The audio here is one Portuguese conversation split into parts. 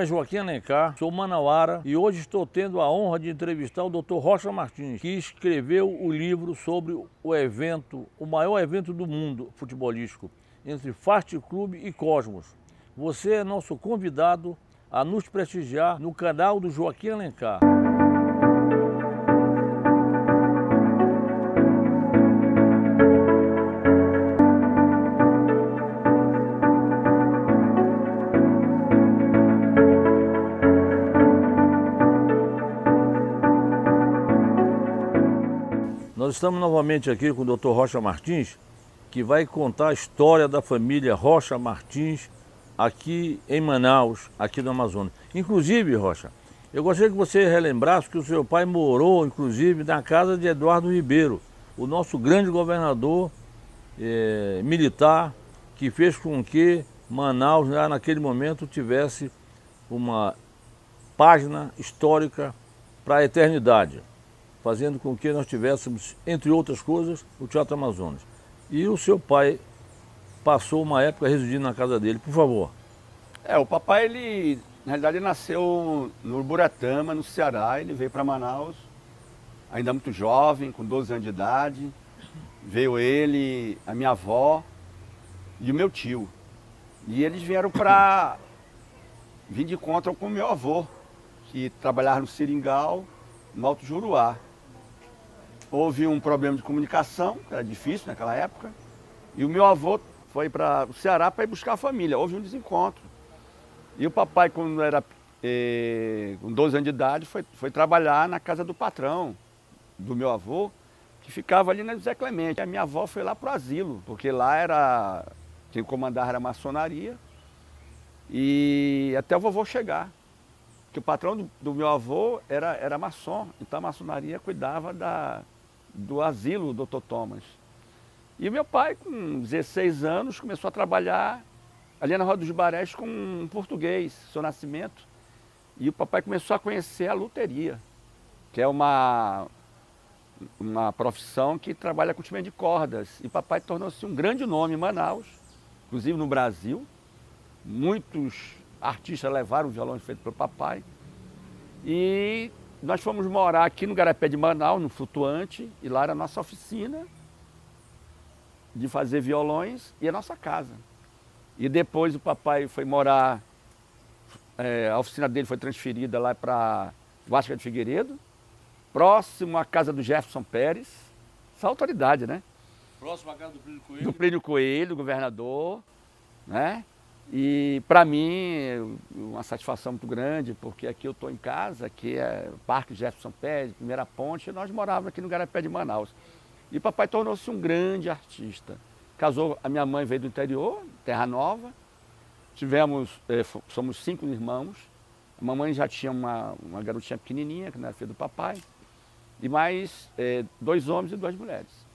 Joaquim Alencar, sou manauara e hoje estou tendo a honra de entrevistar o Dr. Rocha Martins, que escreveu o livro sobre o evento, o maior evento do mundo futebolístico, entre Fast Clube e Cosmos. Você é nosso convidado a nos prestigiar no canal do Joaquim Alencar. Nós estamos novamente aqui com o Dr. Rocha Martins, que vai contar a história da família Rocha Martins aqui em Manaus, aqui no Amazonas. Inclusive, Rocha, eu gostaria que você relembrasse que o seu pai morou, inclusive, na casa de Eduardo Ribeiro, o nosso grande governador militar, que fez com que Manaus, já naquele momento, tivesse uma página histórica para a eternidade, fazendo com que nós tivéssemos, entre outras coisas, o Teatro Amazonas. E o seu pai passou uma época residindo na casa dele, por favor. O papai, ele, na realidade, ele nasceu no Uruburetama, no Ceará. Ele veio para Manaus, ainda muito jovem, com 12 anos de idade. Veio ele, a minha avó e o meu tio. E eles vieram para vir de encontro com o meu avô, que trabalhava no Seringal, no Alto Juruá. Houve um problema de comunicação, que era difícil naquela época, e o meu avô foi para o Ceará para ir buscar a família. Houve um desencontro. E o papai, quando era com 12 anos de idade, foi trabalhar na casa do patrão do meu avô, que ficava ali na José Clemente. A minha avó foi lá para o asilo, porque lá era, quem comandava era a maçonaria, e até o vovô chegar. Porque o patrão do meu avô era maçom, então a maçonaria cuidava do asilo do Dr. Thomas. E o meu pai, com 16 anos, começou a trabalhar ali na Rua dos Barés com um português, seu Nascimento. E o papai começou a conhecer a luteria, que é uma profissão que trabalha com timbre de cordas. E o papai tornou-se um grande nome em Manaus, inclusive no Brasil. Muitos artistas levaram o violão feito pelo papai. E nós fomos morar aqui no Garapé de Manaus, no Flutuante, e lá era a nossa oficina de fazer violões e a nossa casa. E depois o papai foi morar, a oficina dele foi transferida lá para Guasca de Figueiredo, próximo à casa do Jefferson Pérez, essa autoridade, né? Próximo à casa do Plínio Coelho. Do Plínio Coelho, governador, né? E para mim, uma satisfação muito grande, porque aqui eu estou em casa, que é o Parque Jefferson Pérez, Primeira Ponte, e nós morávamos aqui no Garapé de Manaus. E papai tornou-se um grande artista. Casou, a minha mãe veio do interior, Terra Nova. Somos 5 irmãos. A mamãe já tinha uma garotinha pequenininha, que não era filha do papai. E mais 2 homens e 2 mulheres.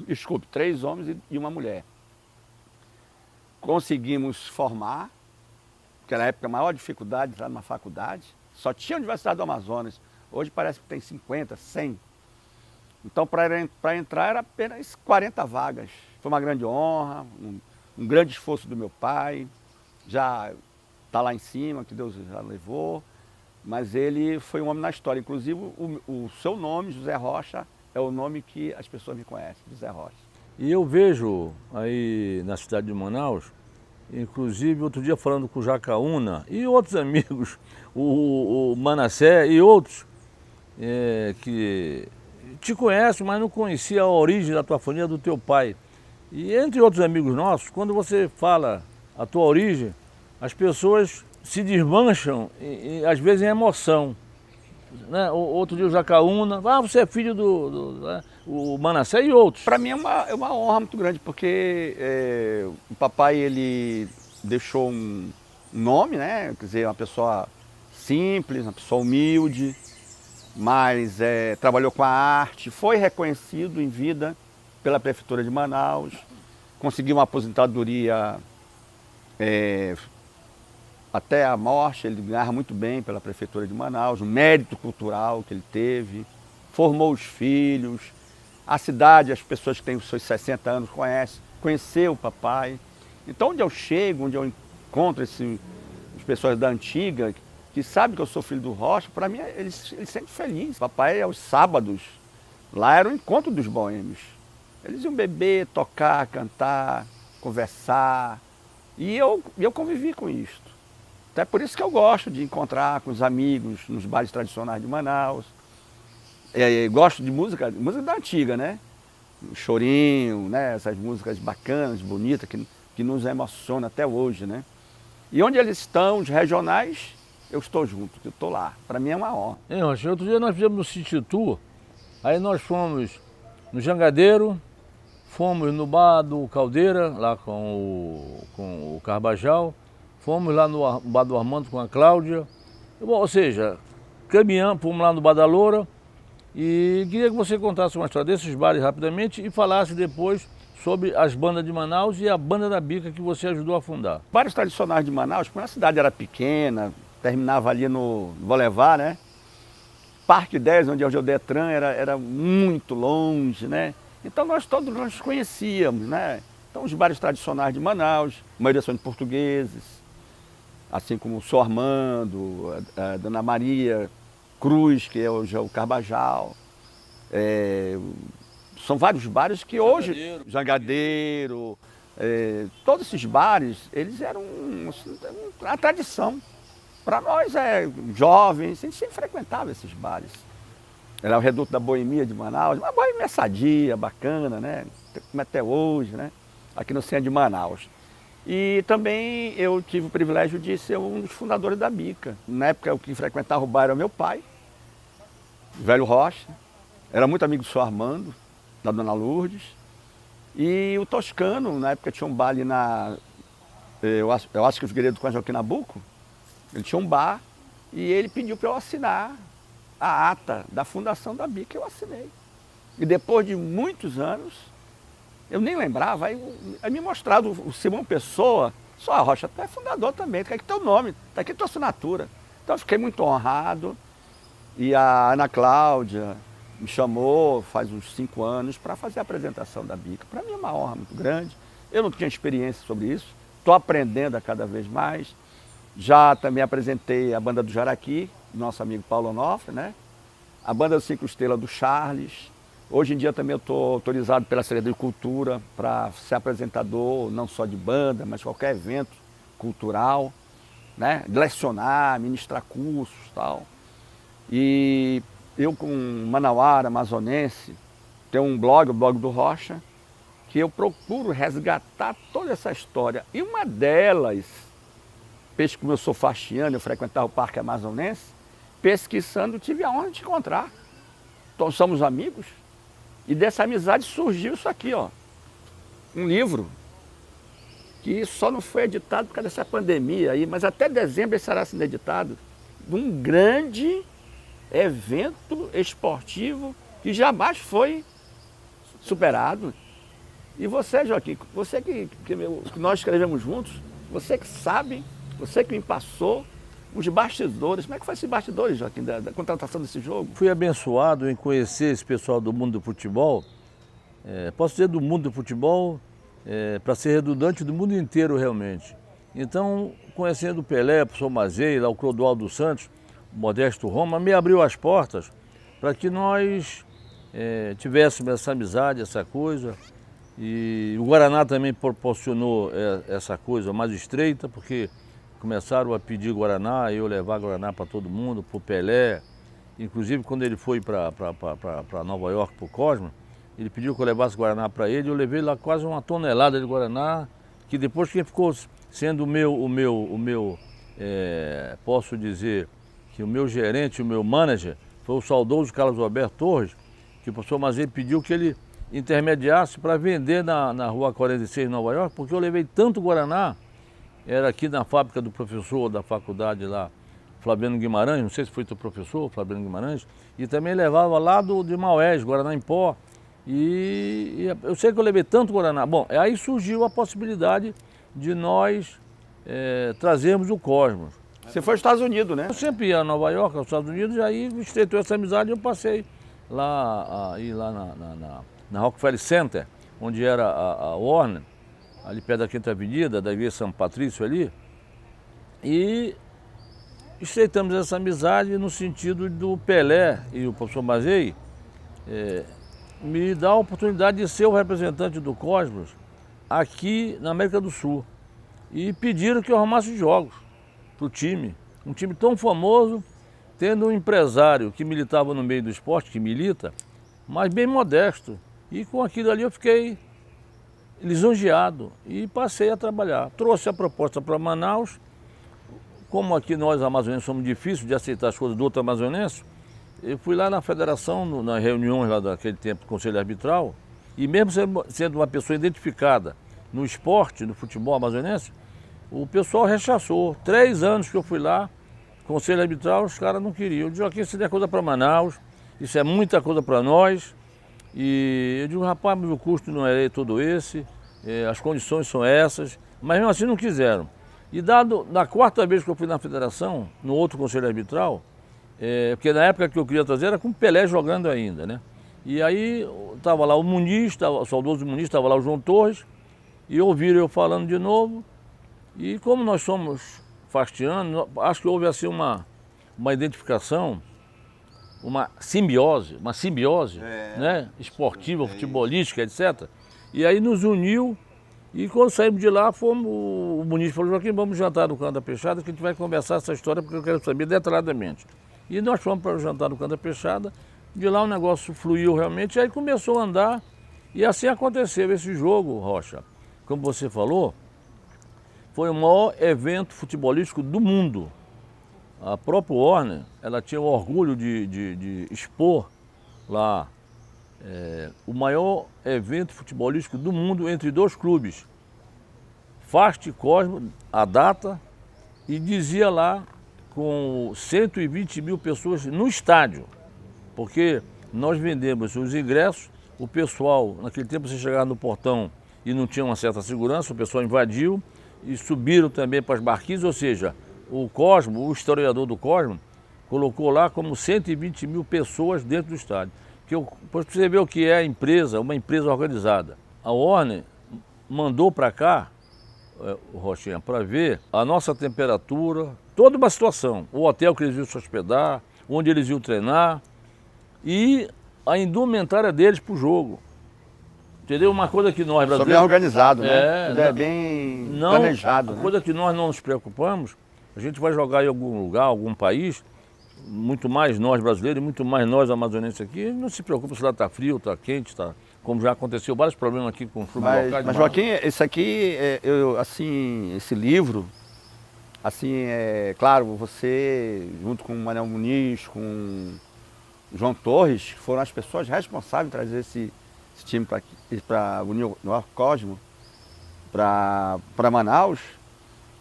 Desculpe, 3 homens e uma mulher. Conseguimos formar, naquela época a maior dificuldade de entrar numa faculdade. Só tinha a Universidade do Amazonas. Hoje parece que tem 50, 100. Então, para entrar, era apenas 40 vagas. Foi uma grande honra, um grande esforço do meu pai. Já está lá em cima, que Deus já levou. Mas ele foi um homem na história. Inclusive, o seu nome, José Rocha, é o nome que as pessoas me conhecem, José Rocha. E eu vejo aí na cidade de Manaus, inclusive outro dia falando com o Jacaúna e outros amigos, o Manassé e outros, que te conhecem, mas não conhecia a origem da tua família, do teu pai. E entre outros amigos nossos, quando você fala a tua origem, as pessoas se desmancham, e às vezes em emoção. Né? Outro dia o Jacaúna, você é filho o Manassé e outros. Para mim é uma honra muito grande, porque o papai, ele deixou um nome, né? Quer dizer, uma pessoa simples, uma pessoa humilde, mas trabalhou com a arte, foi reconhecido em vida pela Prefeitura de Manaus, conseguiu uma aposentadoria até a morte. Ele ganhava muito bem pela Prefeitura de Manaus, o mérito cultural que ele teve, formou os filhos, a cidade, as pessoas que têm os seus 60 anos conheceu o papai. Então, onde eu chego, onde eu encontro pessoas da antiga, que sabem que eu sou filho do Rocha, para mim eles se sentem felizes. Papai, aos sábados, lá era o encontro dos boêmios. Eles iam beber, tocar, cantar, conversar. E eu convivi com isso. Até por isso que eu gosto de encontrar com os amigos nos bares tradicionais de Manaus. Gosto de música da antiga, né? O chorinho, né? Essas músicas bacanas, bonitas, que nos emocionam até hoje, né? E onde eles estão, os regionais, eu estou junto, eu estou lá. Para mim é uma honra. Rocha, outro dia nós fizemos no City Tour, aí nós fomos no Jangadeiro, fomos no bar do Caldeira, lá com o Carbajal, fomos lá no bar do Armando com a Cláudia. Bom, ou seja, caminhamos, fomos lá no bar da Loura e queria que você contasse uma história desses bares rapidamente e falasse depois sobre as bandas de Manaus e a banda da Bica que você ajudou a fundar. Bares tradicionais de Manaus, quando a cidade era pequena, terminava ali no Boulevard, né? Parque 10, onde hoje é o Detran, era muito longe, né? Então todos nós nos conhecíamos, né? Então os bares tradicionais de Manaus, a maioria são de portugueses, assim como o Sr. Armando, a Dona Maria Cruz, que hoje é o Carbajal. São vários bares que hoje... Jangadeiro. Todos esses bares, eles eram uma tradição. Para nós, jovens, a gente sempre frequentava esses bares. Era o reduto da boemia de Manaus, uma boemia sadia, bacana, né? Como até hoje, né? Aqui no centro de Manaus. E também eu tive o privilégio de ser um dos fundadores da Bica. Na época, o que frequentava o bar era o meu pai, o velho Rocha. Era muito amigo do Sr. Armando, da Dona Lourdes. E o Toscano, na época tinha um bar ali eu acho que o Figueiredo com a Joaquim Nabuco. Ele tinha um bar e ele pediu para eu assinar a ata da fundação da Bica, eu assinei. E depois de muitos anos, eu nem lembrava, aí me mostraram o Simão Pessoa, só Rocha, até fundador também, está aqui teu nome, está aqui tua assinatura. Então eu fiquei muito honrado e a Ana Cláudia me chamou faz uns 5 anos para fazer a apresentação da Bica. Para mim é uma honra muito grande, eu não tinha experiência sobre isso, estou aprendendo a cada vez mais. Já também apresentei a banda do Jaraqui, nosso amigo Paulo Onofre, né? A banda do Cinco Estrelas do Charles. Hoje em dia também eu estou autorizado pela Secretaria de Cultura para ser apresentador, não só de banda, mas qualquer evento cultural, né? Lecionar, ministrar cursos e tal. E eu com Manauara, amazonense, tenho um blog, o blog do Rocha, que eu procuro resgatar toda essa história. E uma delas, como eu sou faxiano, eu frequentava o Parque Amazonense, pesquisando, tive a honra de encontrar. Então somos amigos. E dessa amizade surgiu isso aqui, ó. Um livro que só não foi editado por causa dessa pandemia aí, mas até dezembro ele será sendo editado. De um grande evento esportivo que jamais foi superado. E você, Joaquim, você que nós escrevemos juntos, você que sabe, você que me passou os bastidores. Como é que foi esses bastidores, Joaquim, da contratação desse jogo? Fui abençoado em conhecer esse pessoal do mundo do futebol. Posso dizer do mundo do futebol, para ser redundante, do mundo inteiro realmente. Então, conhecendo o Pelé, o professor Mazei, lá o Clodoaldo dos Santos, o Modesto Roma, me abriu as portas para que nós tivéssemos essa amizade, essa coisa. E o Guaraná também proporcionou essa coisa mais estreita, porque começaram a pedir Guaraná, eu levar Guaraná para todo mundo, para o Pelé. Inclusive, quando ele foi para Nova York, para o Cosmo, ele pediu que eu levasse Guaraná para ele. Eu levei lá quase 1 tonelada de Guaraná, que depois quem ficou sendo posso dizer que o meu gerente, o meu manager, foi o saudoso Carlos Alberto Torres, que o professor Mazei pediu que ele intermediasse para vender na Rua 46, em Nova York, porque eu levei tanto Guaraná. Era aqui na fábrica do professor da faculdade lá, Flaviano Guimarães, não sei se foi teu professor, Flaviano Guimarães, e também levava lá de Maués, Guaraná em pó. E eu sei que eu levei tanto Guaraná. Bom, aí surgiu a possibilidade de nós trazermos o Cosmos. Você foi aos Estados Unidos, né? Eu sempre ia a Nova York, aos Estados Unidos, e aí estreitou essa amizade e eu passei lá, na Rockefeller Center, onde era a Warner, ali perto da Quinta Avenida, da Igreja São Patrício ali. E estreitamos essa amizade no sentido do Pelé e o professor Mazei me dar a oportunidade de ser o representante do Cosmos aqui na América do Sul. E pediram que eu arrumasse jogos para o time. Um time tão famoso, tendo um empresário que militava no meio do esporte, que milita, mas bem modesto. E com aquilo ali eu fiquei lisonjeado e passei a trabalhar. Trouxe a proposta para Manaus. Como aqui nós amazonenses somos difíceis de aceitar as coisas do outro amazonense, eu fui lá na federação, nas reuniões lá daquele tempo do Conselho Arbitral, e mesmo sendo uma pessoa identificada no esporte, no futebol amazonense, o pessoal rechaçou. 3 anos que eu fui lá, Conselho Arbitral, os caras não queriam. Eu digo, aqui isso é coisa para Manaus, isso é muita coisa para nós. E eu digo, rapaz, mas o custo não é todo esse, as condições são essas, mas mesmo assim não quiseram. E dado, na 4ª vez que eu fui na federação, no outro Conselho Arbitral, porque na época que eu queria trazer era com o Pelé jogando ainda, né? E aí estava lá o Muniz, o saudoso Muniz, estava lá o João Torres, e ouviram eu falando de novo. E como nós somos fastianos, acho que houve assim uma identificação, uma simbiose, né? Esportiva, futebolística, etc. E aí nos uniu. E quando saímos de lá, o Muniz falou, Joaquim, vamos jantar no Canto da Peixada, que a gente vai conversar essa história, porque eu quero saber detalhadamente. E nós fomos para o jantar no Canto da Peixada, de lá o negócio fluiu realmente, e aí começou a andar, e assim aconteceu esse jogo, Rocha. Como você falou, foi o maior evento futebolístico do mundo. A própria Warner, ela tinha o orgulho de expor lá o maior evento futebolístico do mundo entre 2 clubes, Fast e Cosmo, a data, e dizia lá com 120 mil pessoas no estádio, porque nós vendemos os ingressos, o pessoal, naquele tempo você chegava no portão e não tinha uma certa segurança, o pessoal invadiu e subiram também para as barquinhas, ou seja, o Cosmo, o historiador do Cosmo, colocou lá como 120 mil pessoas dentro do estádio. Para você ver o que é a empresa, uma empresa organizada. A Warner mandou para cá, Rochinha, para ver a nossa temperatura, toda uma situação. O hotel que eles iam se hospedar, onde eles iam treinar e a indumentária deles para o jogo. Entendeu? Uma coisa que nós brasileiros... Só bem organizado, né? Bem planejado. Uma coisa que nós não nos preocupamos, a gente vai jogar em algum lugar, algum país, muito mais nós brasileiros, muito mais nós amazonenses aqui, não se preocupa se lá está frio, está quente, como já aconteceu vários problemas aqui com clubes locais. Mas Joaquim, esse aqui, esse livro, assim, claro, você, junto com o Manuel Muniz, com o João Torres, foram as pessoas responsáveis em trazer esse time para unir o Cosmo, para Manaus.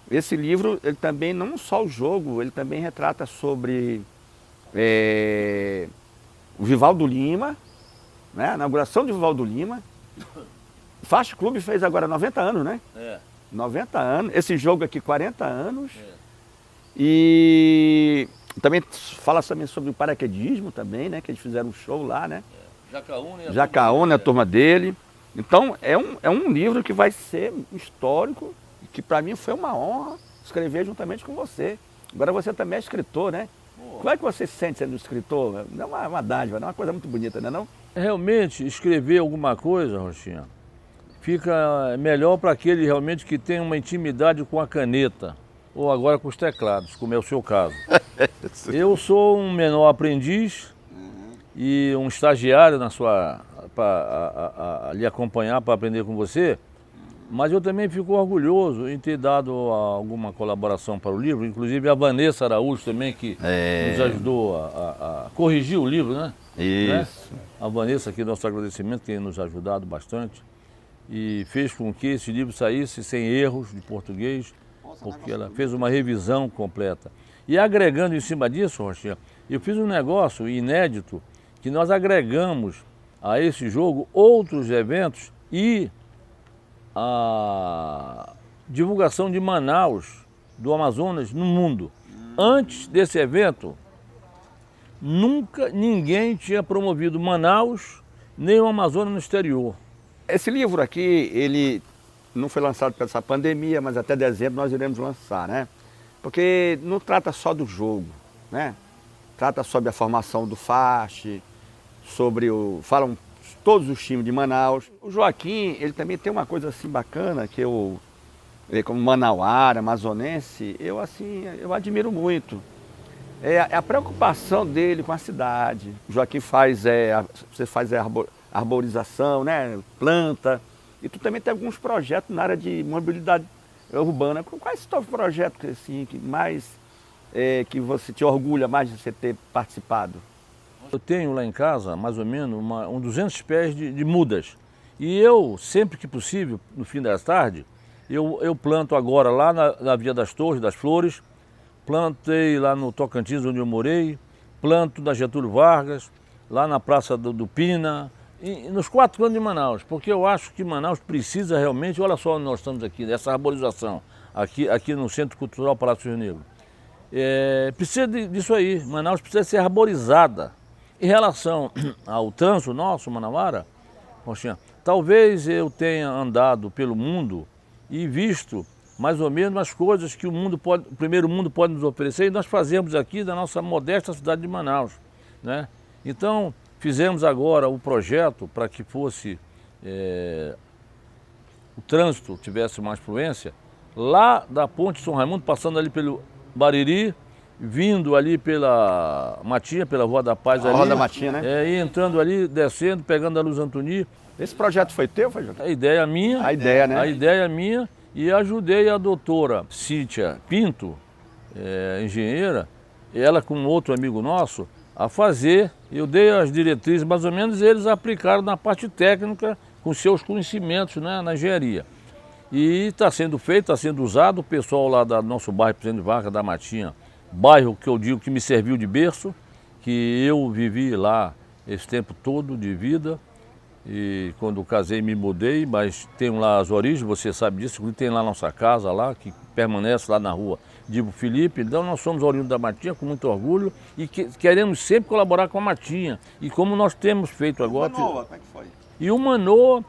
Esse livro, ele também, não só o jogo, ele também retrata sobre o Vivaldo Lima, né? A inauguração do Vivaldo Lima. O Fast Clube fez agora 90 anos, né? 90 anos. Esse jogo aqui, 40 anos. E também fala também sobre o paraquedismo também, né? Que eles fizeram um show lá, né? Jacaúna, a turma dele. Então, é um livro que vai ser histórico, que para mim foi uma honra escrever juntamente com você. Agora você também é escritor, né? Como é que você se sente sendo escritor? Não é uma dádiva, não é uma coisa muito bonita, não é não? Realmente, escrever alguma coisa, Rochinha, fica melhor para aquele realmente que tem uma intimidade com a caneta, ou agora com os teclados, como é o seu caso. Eu sou um menor aprendiz e um estagiário para lhe acompanhar, para aprender com você. Mas eu também fico orgulhoso em ter dado alguma colaboração para o livro, inclusive a Vanessa Araújo também, que nos ajudou a corrigir o livro, né? Isso. Né? A Vanessa, aqui, nosso agradecimento, tem nos ajudado bastante e fez com que esse livro saísse sem erros de português, porque ela fez uma revisão completa. E agregando em cima disso, Rochinha, eu fiz um negócio inédito, que nós agregamos a esse jogo outros eventos e a divulgação de Manaus, do Amazonas, no mundo. Antes desse evento, nunca ninguém tinha promovido Manaus, nem o Amazonas no exterior. Esse livro aqui, ele não foi lançado por essa pandemia, mas até dezembro nós iremos lançar, né? Porque não trata só do jogo, né? Trata sobre a formação do faixe, falam todos os times de Manaus. O Joaquim, ele também tem uma coisa assim bacana que ele como manauara, amazonense, eu admiro muito. É a preocupação dele com a cidade. O Joaquim você faz arborização, né? Planta. E tu também tem alguns projetos na área de mobilidade urbana. Quais são os projetos assim, que você te orgulha mais de você ter participado? Eu tenho lá em casa, mais ou menos, uns 200 pés de mudas. E eu, sempre que possível, no fim das tardes, eu planto agora lá na Via das Torres, das Flores, plantei lá no Tocantins, onde eu morei, planto na Getúlio Vargas, lá na Praça do Pina, e nos 4 cantos de Manaus, porque eu acho que Manaus precisa realmente, olha só onde nós estamos aqui, dessa arborização, aqui no Centro Cultural Palácio Rio Negro. Precisa disso aí, Manaus precisa ser arborizada. Em relação ao trânsito nosso, manauara, Rochinha, talvez eu tenha andado pelo mundo e visto mais ou menos as coisas que o primeiro mundo pode nos oferecer, e nós fazemos aqui da nossa modesta cidade de Manaus, né? Então, fizemos agora o projeto para que fosse, o trânsito tivesse mais fluência, lá da Ponte São Raimundo, passando ali pelo Bariri, vindo ali pela Matinha, pela Rua da Paz ali. Rua da Matinha, né? E entrando ali, descendo, pegando a Luz Antoni. Esse projeto foi teu, foi, Joaquim? A ideia minha. A ideia, né? A ideia minha, e ajudei a doutora Cíntia Pinto, engenheira, ela com outro amigo nosso, a fazer. Eu dei as diretrizes, mais ou menos, eles aplicaram na parte técnica com seus conhecimentos, né, na engenharia. E está sendo feito, está sendo usado. O pessoal lá do nosso bairro Presidente Vargas da Matinha, bairro que eu digo que me serviu de berço, que eu vivi lá esse tempo todo de vida. E quando casei me mudei, mas tenho lá as origens, você sabe disso, tem lá nossa casa lá, que permanece lá na rua Dibo Felipe. Então nós somos oriundos da Matinha com muito orgulho e queremos sempre colaborar com a Matinha. E como nós temos feito agora... O Manoa, como é que foi? E o Manoa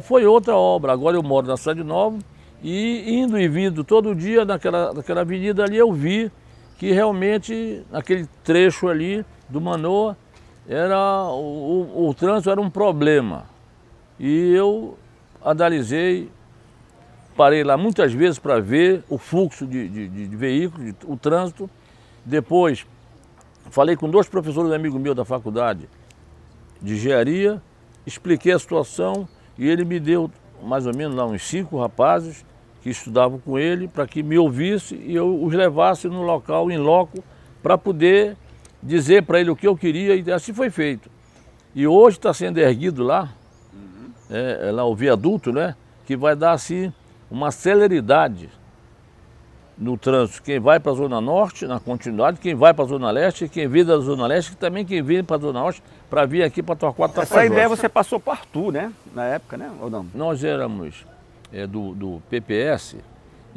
foi outra obra. Agora eu moro na Cidade Nova e indo e vindo todo dia naquela avenida ali, eu vi que realmente aquele trecho ali do Manoa, o trânsito era um problema. E eu analisei, parei lá muitas vezes para ver o fluxo de veículos, o trânsito. Depois falei com 2 professores amigos meus da faculdade de engenharia, expliquei a situação e ele me deu mais ou menos lá uns 5 rapazes que estudavam com ele para que me ouvisse e eu os levasse no local, em loco, para poder dizer para ele o que eu queria, e assim foi feito. E hoje está sendo erguido lá, lá o viaduto, né, que vai dar assim uma celeridade no trânsito. Quem vai para a Zona Norte, na continuidade, quem vai para a Zona Leste, quem vem da Zona Leste, e também quem vem para a Zona Norte para vir aqui para Torquato Tapajós. Essa ideia você passou para Arthur, né, na época, né, ou não? Nós éramos do PPS,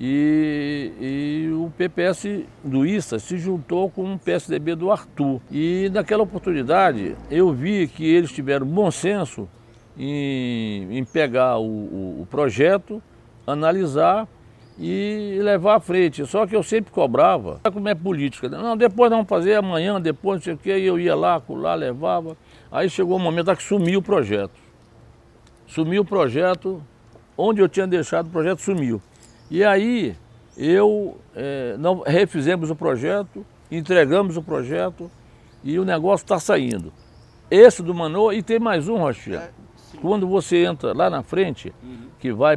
e o PPS do ISA se juntou com o PSDB do Arthur. E naquela oportunidade eu vi que eles tiveram bom senso em pegar o projeto, analisar e levar à frente. Só que eu sempre cobrava, como é política, né? Não, depois vamos fazer, amanhã, depois não sei o que, eu ia lá, levava. Aí chegou um momento que sumiu o projeto. Sumiu o projeto, onde eu tinha deixado o projeto sumiu. E aí refizemos o projeto, entregamos o projeto e o negócio está saindo. Esse do Manoa, e tem mais um, Rochinha. Quando você entra lá na frente, que vai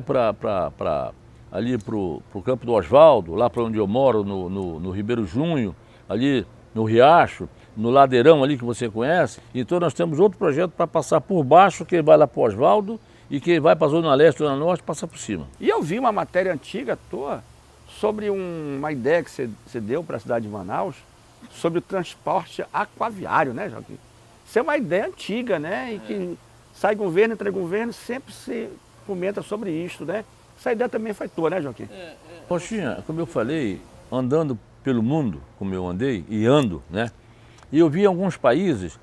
ali para o Campo do Osvaldo, lá para onde eu moro, no Ribeiro Junho, ali no Riacho, no Ladeirão ali que você conhece. Então nós temos outro projeto para passar por baixo, que vai lá para o Osvaldo, e quem vai para a Zona Leste, Zona Norte, passa por cima. E eu vi uma matéria antiga tua sobre uma ideia que você deu para a cidade de Manaus sobre o transporte aquaviário, né, Joaquim? Isso é uma ideia antiga, né? E que sai governo, entra governo, sempre se comenta sobre isso, né? Essa ideia também foi tua, né, Joaquim? Rochinha, como eu falei, andando pelo mundo, como eu andei e ando, né? E eu vi alguns países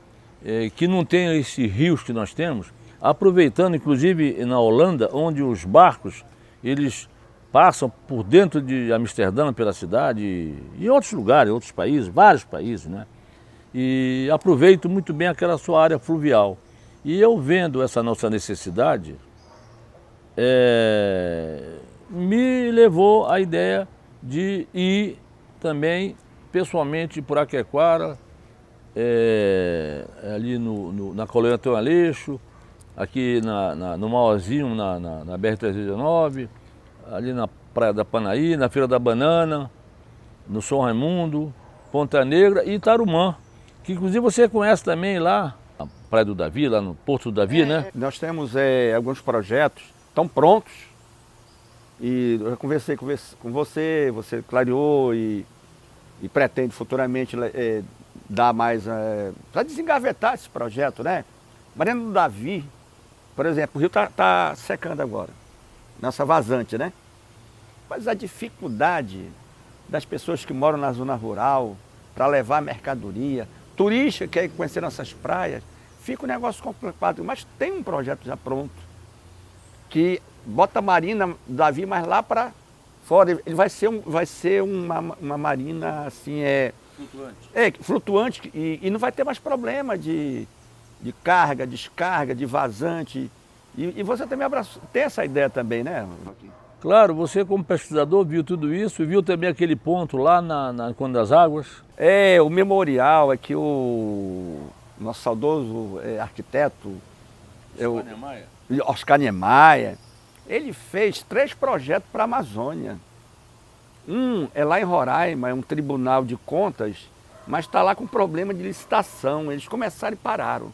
que não têm esses rios que nós temos, aproveitando, inclusive na Holanda, onde os barcos, eles passam por dentro de Amsterdã, pela cidade, e outros lugares, outros países, vários países, né? E aproveito muito bem aquela sua área fluvial. E eu vendo essa nossa necessidade, me levou à ideia de ir também pessoalmente por Aquequara, ali na colônia Antônio Aleixo, aqui no Mauazinho, na BR-319, ali na Praia da Panaí, na Feira da Banana, no São Raimundo, Ponta Negra e Tarumã, que inclusive você conhece também lá, na Praia do Davi, lá no Porto do Davi, né? Nós temos alguns projetos, estão prontos, e eu conversei com você, você clareou e pretende futuramente dar mais, para desengavetar esse projeto, né? Marina do Davi, por exemplo, o rio tá secando agora, nessa vazante, né? Mas a dificuldade das pessoas que moram na zona rural para levar mercadoria, turista que quer conhecer nossas praias, fica um negócio complicado. Mas tem um projeto já pronto, que bota a Marina do Davi mais lá para fora. Ele vai ser uma marina assim, flutuante e não vai ter mais problema de carga, descarga, de vazante. E você também tem essa ideia também, né, Joaquim? Claro, você como pesquisador viu tudo isso, viu também aquele ponto lá na Conde das Águas? O memorial é que o nosso saudoso arquiteto Oscar Niemeyer, ele fez 3 projetos para a Amazônia. Um é lá em Roraima, é um tribunal de contas, mas está lá com problema de licitação. Eles começaram e pararam.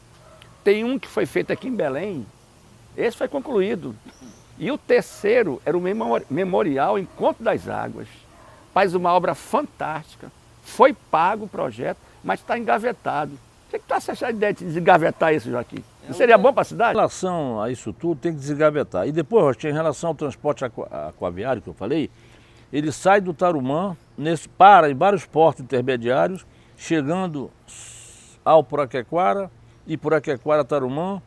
Tem um que foi feito aqui em Belém, esse foi concluído. E o terceiro era o Memorial Encontro das Águas. Faz uma obra fantástica, foi pago o projeto, mas está engavetado. O que tu acha da ideia de desengavetar isso, Joaquim? Não seria bom para a cidade? Em relação a isso tudo, tem que desengavetar. E depois, Rostinha, em relação ao transporte aquaviário que eu falei, ele sai do Tarumã, para em vários portos intermediários, chegando ao Puraquequara e Puraquequara-Tarumã.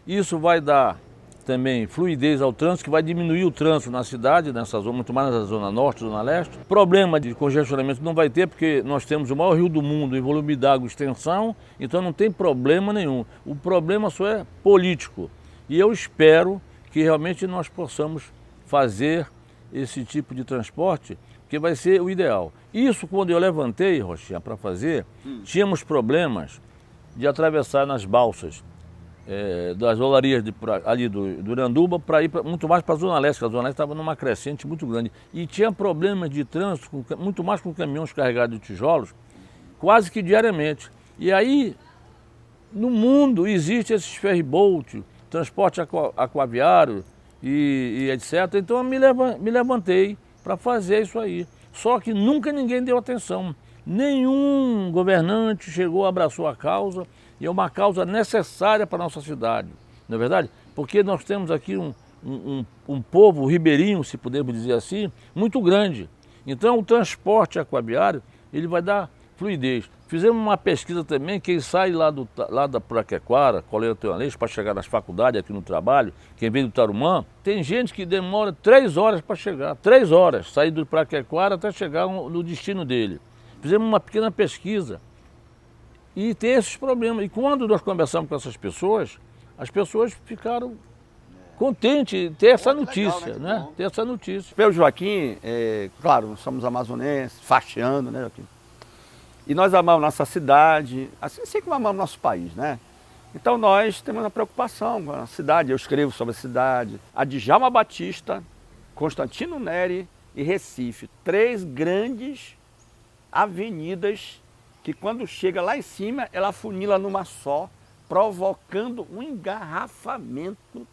Isso vai dar também fluidez ao trânsito, que vai diminuir o trânsito na cidade, nessa zona, muito mais na zona norte, zona leste. Problema de congestionamento não vai ter, porque nós temos o maior rio do mundo em volume d'água e extensão, então não tem problema nenhum. O problema só é político. E eu espero que realmente nós possamos fazer esse tipo de transporte, que vai ser o ideal. Isso, quando eu levantei, Rochinha, para fazer, tínhamos problemas de atravessar nas balsas das rolarias ali do Iranduba para ir muito mais para a Zona Leste, porque a Zona Leste estava numa crescente muito grande. E tinha problemas de trânsito, muito mais com caminhões carregados de tijolos, quase que diariamente. E aí, no mundo, existe esses ferryboat, transporte aquaviário e etc. Então eu me levantei para fazer isso aí. Só que nunca ninguém deu atenção. Nenhum governante chegou, abraçou a causa. E é uma causa necessária para a nossa cidade, não é verdade? Porque nós temos aqui um povo ribeirinho, se podemos dizer assim, muito grande. Então o transporte aquaviário, ele vai dar fluidez. Fizemos uma pesquisa também, quem sai lá da Puraquequara, Colônia Antônio Aleixo, para chegar nas faculdades aqui no trabalho, quem vem do Tarumã, tem gente que demora 3 horas para chegar, 3 horas, sair do Puraquequara até chegar no destino dele. Fizemos uma pequena pesquisa. E tem esses problemas. E quando nós conversamos com essas pessoas, as pessoas ficaram contentes de ter essa notícia, legal, né? Ter essa notícia. Eu, Joaquim, claro, nós somos amazonenses, faixiano, né, Joaquim? E nós amamos nossa cidade, assim como amamos nosso país, né? Então nós temos uma preocupação com a cidade. Eu escrevo sobre a cidade. A Djalma Batista, Constantino Neri e Recife. 3 grandes avenidas que quando chega lá em cima, ela afunila numa só, provocando um engarrafamento.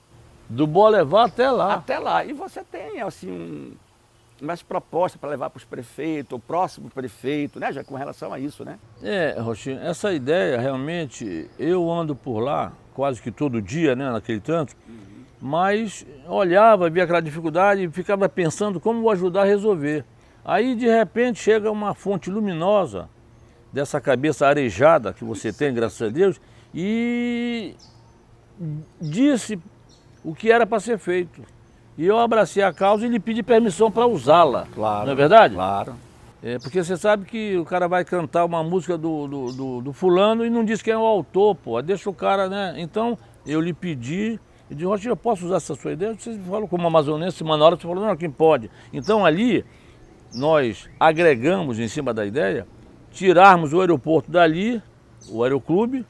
Do Boulevard até lá. Até lá. E você tem, assim, umas propostas para levar para os prefeitos, o próximo prefeito, né, já com relação a isso, né? Rochinha, essa ideia realmente, eu ando por lá quase que todo dia, né, naquele trânsito, mas olhava, via aquela dificuldade e ficava pensando como ajudar a resolver. Aí, de repente, chega uma fonte luminosa, dessa cabeça arejada que você tem, graças a Deus, e disse o que era para ser feito. E eu abracei a causa e lhe pedi permissão para usá-la. Claro. Não é verdade? Claro. Porque você sabe que o cara vai cantar uma música do fulano e não diz quem é o autor, pô. Deixa o cara, né? Então, eu lhe pedi, e disse, Rocha, eu posso usar essa sua ideia? Você falou como amazonense, uma hora você falou, não, quem pode. Então, ali, nós agregamos em cima da ideia, tirarmos o aeroporto dali, o aeroclube,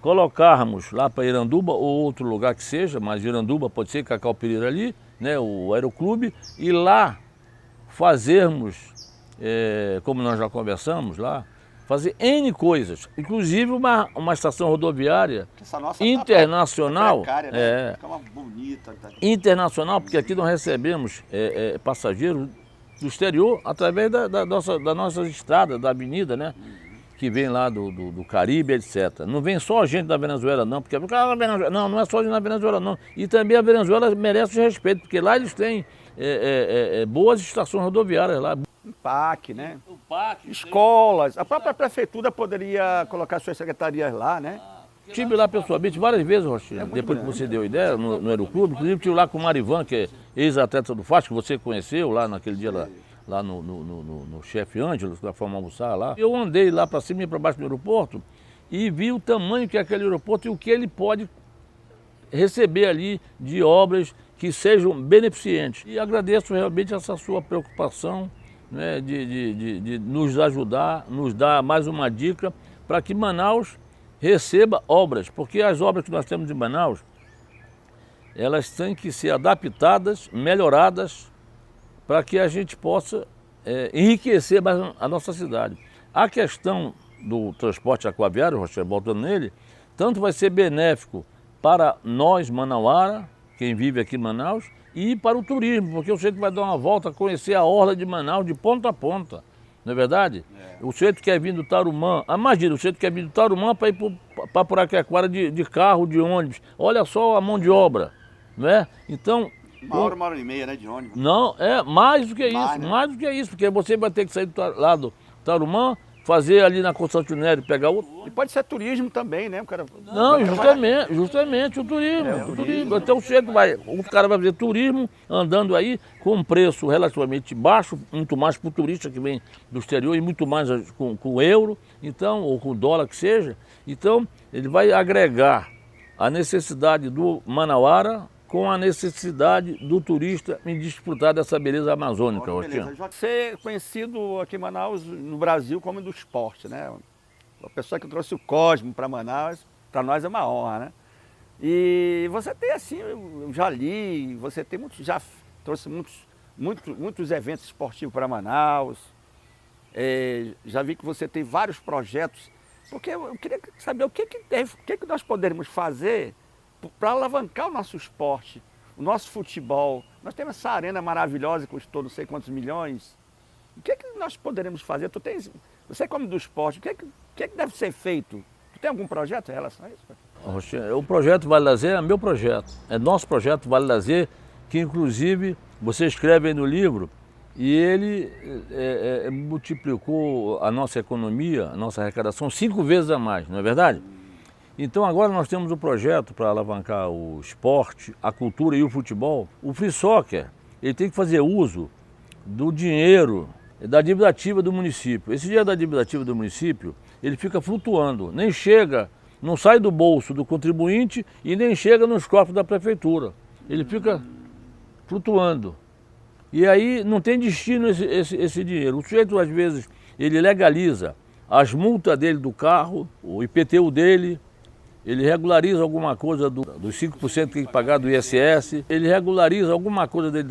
colocarmos lá para Iranduba ou outro lugar que seja, mas Iranduba pode ser Cacau Pereira ali, né, o aeroclube, e lá fazermos, como nós já conversamos lá, fazer N coisas, inclusive uma estação rodoviária internacional, tá precária, né? Fica uma bonita, tá? Internacional, porque aqui nós recebemos passageiros do exterior através da nossa estrada, da avenida, né? Que vem lá do Caribe, etc. Não vem só gente da Venezuela, não, porque não é só gente da Venezuela, não. E também a Venezuela merece respeito, porque lá eles têm boas estações rodoviárias lá. Um PAC, né? O PAC, escolas. A própria prefeitura poderia colocar suas secretarias lá, né? Estive lá pessoalmente várias vezes, Rochinha, depois que você deu ideia, no Aeroclube. Inclusive estive lá com o Marivan, que é ex-atleta do FAST, que você conheceu lá naquele dia lá no chefe Ângelo, que nós fomos almoçar lá. Eu andei lá para cima e para baixo do aeroporto e vi o tamanho que é aquele aeroporto e o que ele pode receber ali de obras que sejam beneficentes. E agradeço realmente essa sua preocupação, né, de nos ajudar, nos dar mais uma dica para que Manaus receba obras, porque as obras que nós temos em Manaus, elas têm que ser adaptadas, melhoradas, para que a gente possa enriquecer mais a nossa cidade. A questão do transporte aquaviário, Rocha, voltando nele, tanto vai ser benéfico para nós, manauara, quem vive aqui em Manaus, e para o turismo, porque o sujeito vai dar uma volta, conhecer a orla de Manaus de ponta a ponta, não é verdade? O sujeito quer vir do Tarumã, imagina, o sujeito quer vir do Tarumã para ir para Puraquequara de carro, de ônibus, olha só a mão de obra, não é? Então, uma hora e meia, né, de ônibus. Não, mais do que mais, isso, né? mais do que isso, porque você vai ter que sair lá do Tarumã, fazer ali na Constantino Nery, pegar outro. E pode ser turismo também, né? O cara... Não, justamente o turismo. Então o cara vai fazer turismo andando aí com um preço relativamente baixo, muito mais para o turista que vem do exterior e muito mais com o euro, então, ou com o dólar que seja. Então, ele vai agregar a necessidade do manauara com a necessidade do turista em desfrutar dessa beleza amazônica. Você é conhecido aqui em Manaus, no Brasil, como do esporte, né? A pessoa que trouxe o Cosmo para Manaus, para nós é uma honra, né? E você tem assim, eu já li, você tem já trouxe muitos eventos esportivos para Manaus, já vi que você tem vários projetos, porque eu queria saber o que nós poderíamos fazer para alavancar o nosso esporte, o nosso futebol. Nós temos essa arena maravilhosa que custou não sei quantos milhões. O que nós poderemos fazer? Você como do esporte, o que deve ser feito? Tu tem algum projeto em relação a isso? O projeto Vale Lazer é meu projeto, é nosso projeto Vale Lazer, que inclusive você escreve aí no livro, e ele multiplicou a nossa economia, a nossa arrecadação 5 vezes a mais, não é verdade? Então agora nós temos um projeto para alavancar o esporte, a cultura e o futebol. O Free Soccer, ele tem que fazer uso do dinheiro da dívida ativa do município. Esse dinheiro da dívida ativa do município, ele fica flutuando, nem chega, não sai do bolso do contribuinte e nem chega nos cofres da prefeitura. Ele fica flutuando. E aí não tem destino esse dinheiro. O sujeito, às vezes, ele legaliza as multas dele do carro, o IPTU dele, ele regulariza alguma coisa dos 5% que tem que pagar do ISS, ele regulariza alguma coisa dele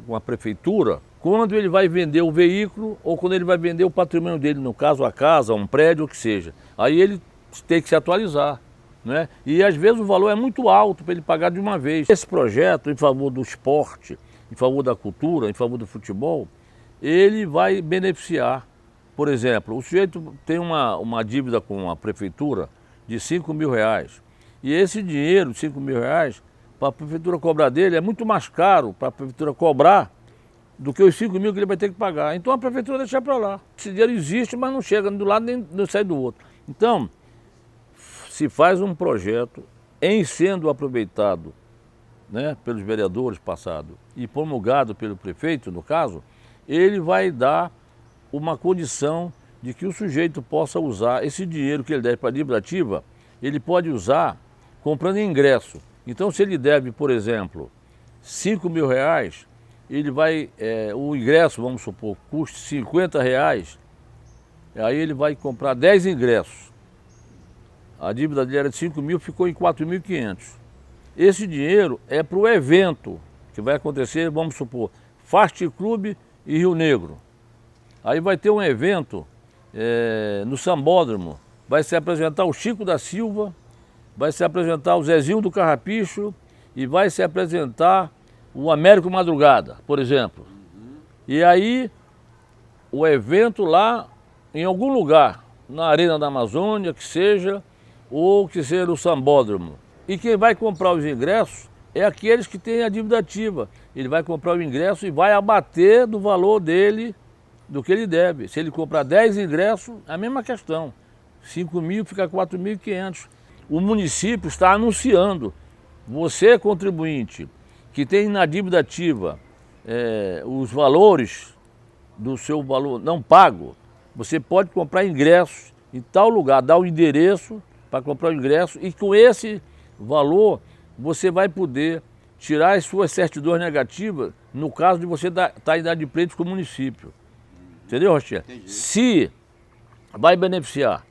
com a prefeitura, quando ele vai vender o veículo ou quando ele vai vender o patrimônio dele, no caso a casa, um prédio, o que seja. Aí ele tem que se atualizar, né? E às vezes o valor é muito alto para ele pagar de uma vez. Esse projeto em favor do esporte, em favor da cultura, em favor do futebol, ele vai beneficiar. Por exemplo, o sujeito tem uma dívida com a prefeitura de R$5.000. E esse dinheiro de R$5.000, para a prefeitura cobrar dele, é muito mais caro para a prefeitura cobrar do que os 5 mil que ele vai ter que pagar. Então a prefeitura deixa para lá. Esse dinheiro existe, mas não chega do lado nem não sai do outro. Então, se faz um projeto em sendo aproveitado né, pelos vereadores passado e promulgado pelo prefeito, no caso, ele vai dar uma condição de que o sujeito possa usar esse dinheiro que ele deve para a dívida ativa, ele pode usar comprando ingresso. Então, se ele deve, por exemplo, R$ 5.000, ele vai, o ingresso, vamos supor, custa R$ 50, aí ele vai comprar 10 ingressos. A dívida dele era de 5.000, ficou em 4.500. Esse dinheiro é para o evento que vai acontecer, vamos supor, Fast Club e Rio Negro. Aí vai ter um evento no Sambódromo, vai se apresentar o Chico da Silva, vai se apresentar o Zezinho do Carrapicho e vai se apresentar o Américo Madrugada, por exemplo. E aí o evento lá em algum lugar, na Arena da Amazônia, que seja, ou que seja o Sambódromo. E quem vai comprar os ingressos é aqueles que têm a dívida ativa. Ele vai comprar o ingresso e vai abater do valor dele, do que ele deve. Se ele comprar 10 ingressos, é a mesma questão. 5.000 fica 4.500. O município está anunciando, você contribuinte, que tem na dívida ativa os valores do seu valor não pago, você pode comprar ingressos em tal lugar, dar o endereço para comprar o ingresso e com esse valor você vai poder tirar as suas certidões negativas no caso de você estar em inadimplente com o município. Entendeu, Rochinha? Se vai beneficiar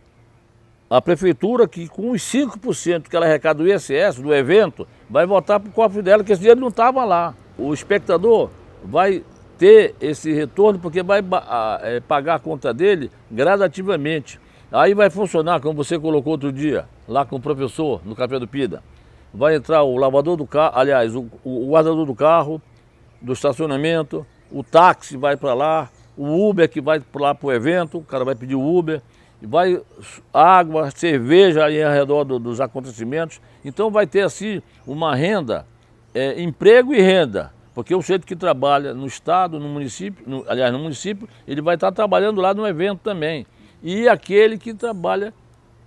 a prefeitura, que com os 5% que ela arrecada do ISS, do evento, vai voltar para o cofre dela, que esse dinheiro não estava lá. O espectador vai ter esse retorno porque vai pagar a conta dele gradativamente. Aí vai funcionar, como você colocou outro dia, lá com o professor, no Café do Pida. Vai entrar o lavador do carro, aliás, o guardador do carro, do estacionamento, o táxi vai para lá, o Uber que vai lá para o evento, o cara vai pedir o Uber, e vai água, cerveja aí ao redor dos acontecimentos. Então vai ter assim uma renda, emprego e renda, porque o sujeito que trabalha no estado, no município, aliás, no município, ele vai estar trabalhando lá no evento também. E aquele que trabalha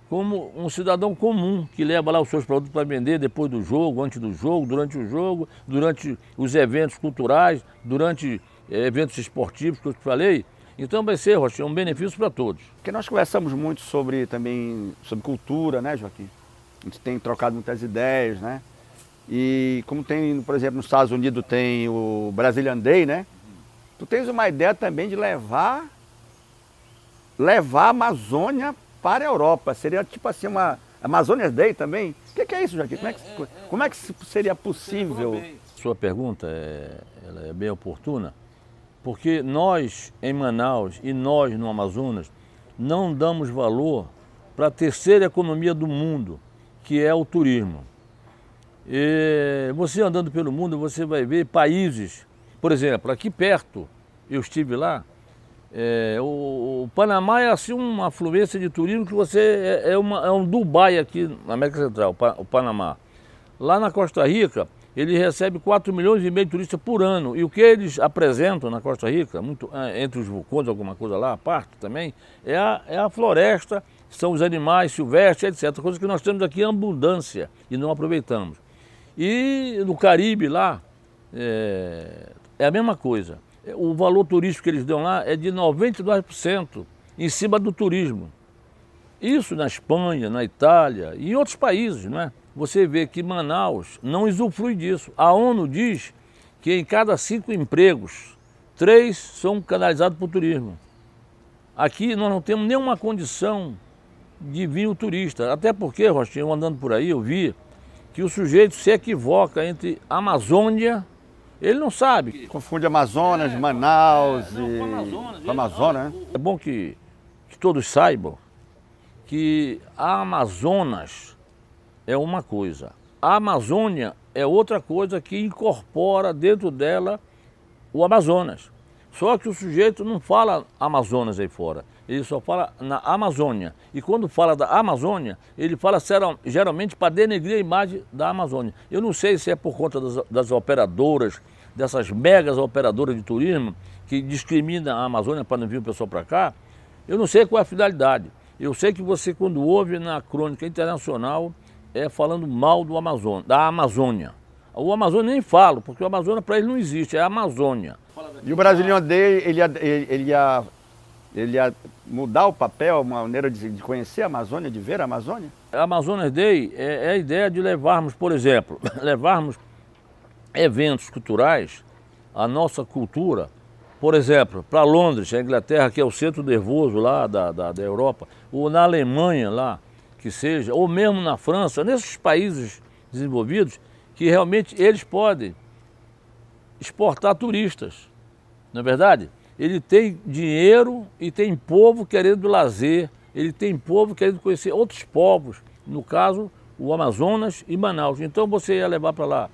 como um cidadão comum, que leva lá os seus produtos para vender depois do jogo, antes do jogo, durante o jogo, durante os eventos culturais, durante eventos esportivos que eu te falei. Então vai ser, Rochinha, um benefício para todos. Porque nós conversamos muito sobre cultura, né, Joaquim? A gente tem trocado muitas ideias, né? E como tem, por exemplo, nos Estados Unidos tem o Brazilian Day, né? Tu tens uma ideia também de levar a Amazônia para a Europa. Seria tipo assim uma Amazônia Day também? O que é isso, Joaquim? Como é que seria possível? Sua pergunta ela é bem oportuna, porque nós em Manaus e nós no Amazonas não damos valor para a terceira economia do mundo, que é o turismo. E você andando pelo mundo, você vai ver países, por exemplo, aqui perto, eu estive lá, o Panamá é assim uma afluência de turismo que você é um Dubai aqui na América Central, o Panamá. Lá na Costa Rica, ele recebe 4,5 milhões de turistas por ano. E o que eles apresentam na Costa Rica, entre os vulcões, alguma coisa lá, a parte também, é a floresta, são os animais silvestres, etc. Coisa que nós temos aqui em abundância e não aproveitamos. E no Caribe lá, é a mesma coisa. O valor turístico que eles dão lá é de 92% em cima do turismo. Isso na Espanha, na Itália e em outros países, não é? Você vê que Manaus não usufrui disso. A ONU diz que em cada 5 empregos, 3 são canalizados para o turismo. Aqui nós não temos nenhuma condição de vir o turista. Até porque, Rochinha, eu andando por aí, eu vi que o sujeito se equivoca entre Amazônia, ele não sabe. Confunde Amazonas, Manaus e... Com Amazonas, né? É bom que todos saibam que a Amazonas é uma coisa, a Amazônia é outra coisa que incorpora dentro dela o Amazonas. Só que o sujeito não fala Amazonas aí fora, ele só fala na Amazônia. E quando fala da Amazônia, ele fala geralmente para denegrir a imagem da Amazônia. Eu não sei se é por conta das operadoras, dessas megas operadoras de turismo, que discriminam a Amazônia para não vir o pessoal para cá. Eu não sei qual é a finalidade. Eu sei que você, quando ouve na crônica internacional, falando mal da Amazônia. O Amazonas nem falo, porque o Amazonas para ele não existe, é a Amazônia. E o Brasilian Day, ele ia mudar o papel, uma maneira de conhecer a Amazônia, de ver a Amazônia? A Amazonas Day é a ideia de levarmos, por exemplo, levarmos eventos culturais, a nossa cultura, por exemplo, para Londres, a Inglaterra, que é o centro nervoso lá da Europa, ou na Alemanha lá, que seja, ou mesmo na França, nesses países desenvolvidos, que realmente eles podem exportar turistas, não é verdade? Ele tem dinheiro e tem povo querendo lazer, ele tem povo querendo conhecer outros povos, no caso, o Amazonas e Manaus. Então você ia levar para lá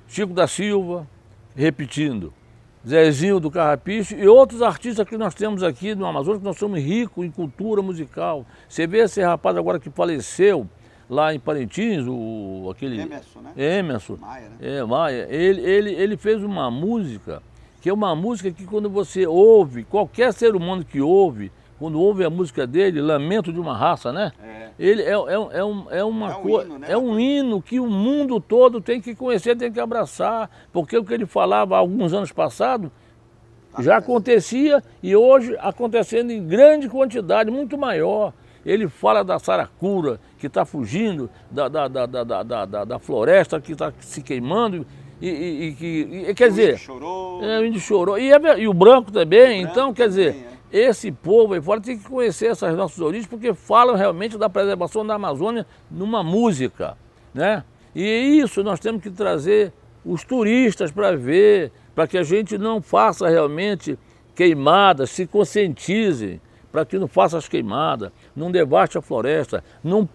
Chico da Silva, repetindo, Zezinho do Carrapicho e outros artistas que nós temos aqui no Amazonas, que nós somos ricos em cultura musical. Você vê esse rapaz agora que faleceu lá em Parintins, aquele... Emerson, né? Emerson. Maia, né? É, Maia. Ele fez uma música, que é uma música que quando você ouve, qualquer ser humano que ouve, quando ouve a música dele, Lamento de uma Raça, né? Ele é um hino que o mundo todo tem que conhecer, tem que abraçar, porque o que ele falava há alguns anos passados já acontecia e hoje acontecendo em grande quantidade, muito maior. Ele fala da saracura que está fugindo da floresta, que está se queimando e quer dizer... O índio chorou. O índio chorou. E o branco também, então quer dizer... Esse povo aí fora tem que conhecer essas nossas origens, porque falam realmente da preservação da Amazônia numa música, né? E isso nós temos que trazer os turistas para ver, para que a gente não faça realmente queimadas, se conscientize, para que não faça as queimadas, não devaste a floresta, não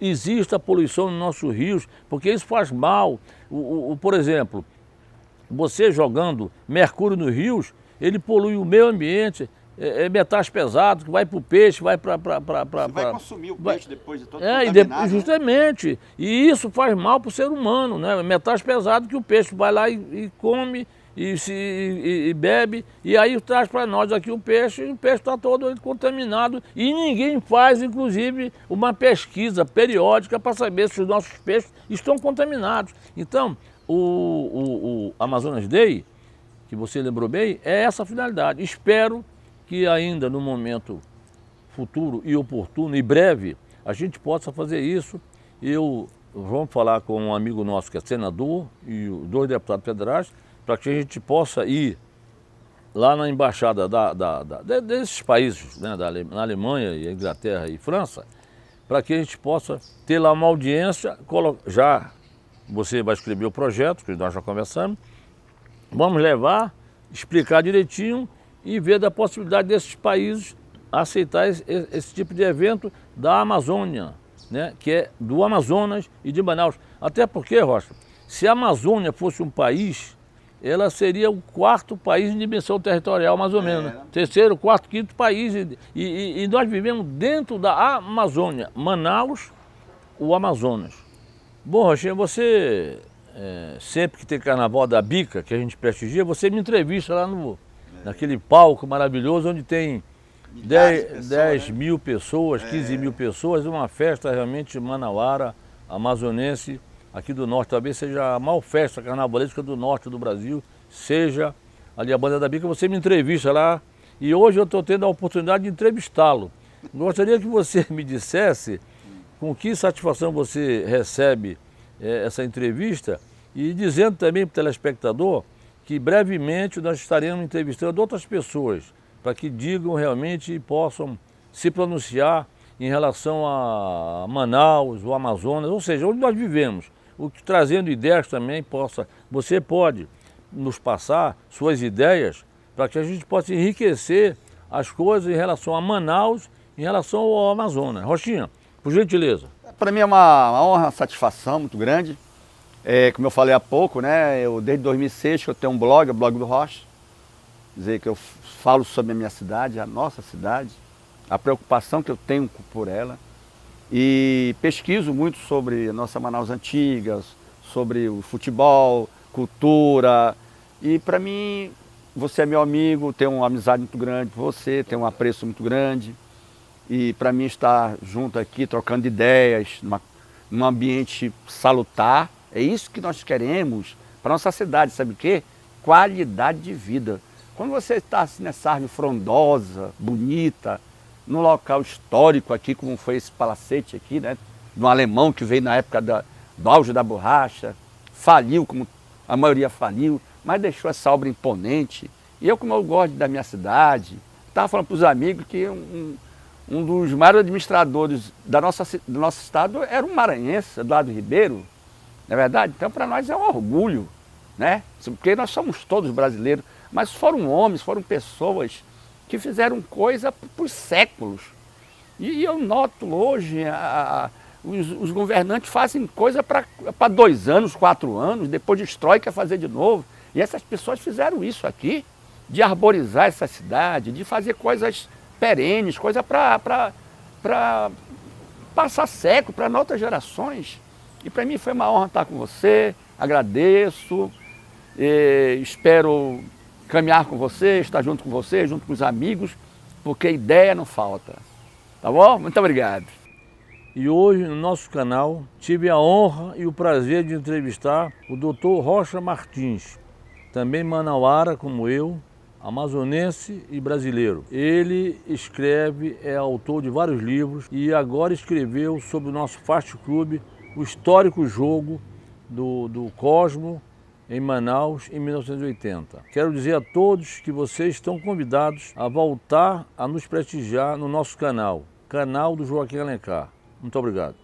exista poluição nos nossos rios, porque isso faz mal. Por exemplo, você jogando mercúrio nos rios, ele polui o meio ambiente. Metais pesados que vai para o peixe, vai para... Você vai consumir o peixe depois de todo contaminado, justamente. Né? E isso faz mal para o ser humano, né? Metais pesados que o peixe vai lá e come e bebe, e aí traz para nós aqui o peixe, e o peixe está todo contaminado. E ninguém faz, inclusive, uma pesquisa periódica para saber se os nossos peixes estão contaminados. Então, o Amazonas Day, que você lembrou bem, é essa a finalidade. Espero que ainda no momento futuro e oportuno e breve a gente possa fazer isso. Vamos falar com um amigo nosso que é senador e 2 deputados federais para que a gente possa ir lá na embaixada desses países, né, na Alemanha, Inglaterra e França, para que a gente possa ter lá uma audiência. Já você vai escrever o projeto, que nós já conversamos, vamos levar, explicar direitinho e ver da possibilidade desses países aceitar esse tipo de evento da Amazônia, né? Que é do Amazonas e de Manaus. Até porque, Rocha, se a Amazônia fosse um país, ela seria o 4º país em dimensão territorial, mais ou menos. Né? 3º, 4º, 5º país. E nós vivemos dentro da Amazônia. Manaus, o Amazonas. Bom, Rochinha, você, sempre que tem carnaval da Bica, que a gente prestigia, você me entrevista lá naquele palco maravilhoso, onde tem 10 mil pessoas, 15 mil pessoas, uma festa realmente manauara, amazonense, aqui do norte. Talvez seja a maior festa carnavalesca do norte do Brasil, seja ali a Banda da Bica. Você me entrevista lá e hoje eu estou tendo a oportunidade de entrevistá-lo. Gostaria que você me dissesse com que satisfação você recebe essa entrevista e dizendo também para o telespectador que brevemente nós estaremos entrevistando outras pessoas para que digam realmente e possam se pronunciar em relação a Manaus, o Amazonas, ou seja, onde nós vivemos, trazendo ideias também você pode nos passar suas ideias para que a gente possa enriquecer as coisas em relação a Manaus, em relação ao Amazonas. Rochinha, por gentileza. Para mim é uma honra, uma satisfação muito grande. Como eu falei há pouco, né, desde 2006 que eu tenho um blog, o Blog do Rocha, dizer que eu falo sobre a minha cidade, a nossa cidade, a preocupação que eu tenho por ela, e pesquiso muito sobre a nossa Manaus antiga, sobre o futebol, cultura, e para mim você é meu amigo, tenho uma amizade muito grande por você, tenho um apreço muito grande, e para mim estar junto aqui, trocando ideias, num ambiente salutar, É isso que nós queremos para nossa cidade, sabe o quê? Qualidade de vida. Quando você está assim, nessa árvore frondosa, bonita, num local histórico aqui, como foi esse palacete aqui, né? De um alemão que veio na época do auge da borracha, faliu, como a maioria faliu, mas deixou essa obra imponente. E eu, como eu gosto da minha cidade, estava falando para os amigos que um dos maiores administradores do nosso estado era um maranhense, Eduardo Ribeiro, não é verdade? Então, para nós é um orgulho, né? Porque nós somos todos brasileiros, mas foram homens, foram pessoas que fizeram coisa por séculos. E eu noto hoje, os governantes fazem coisa para 2 anos, 4 anos, depois destrói e quer fazer de novo. E essas pessoas fizeram isso aqui, de arborizar essa cidade, de fazer coisas perenes, coisa para passar século, para outras gerações. E para mim foi uma honra estar com você, agradeço, espero caminhar com você, estar junto com você, junto com os amigos, porque ideia não falta. Tá bom? Muito obrigado. E hoje no nosso canal tive a honra e o prazer de entrevistar o Dr. Rocha Martins, também manauara como eu, amazonense e brasileiro. Ele escreve, é autor de vários livros e agora escreveu sobre o nosso Fast Club, o histórico jogo do Cosmo em Manaus em 1980. Quero dizer a todos que vocês estão convidados a voltar a nos prestigiar no nosso canal, canal do Joaquim Alencar. Muito obrigado.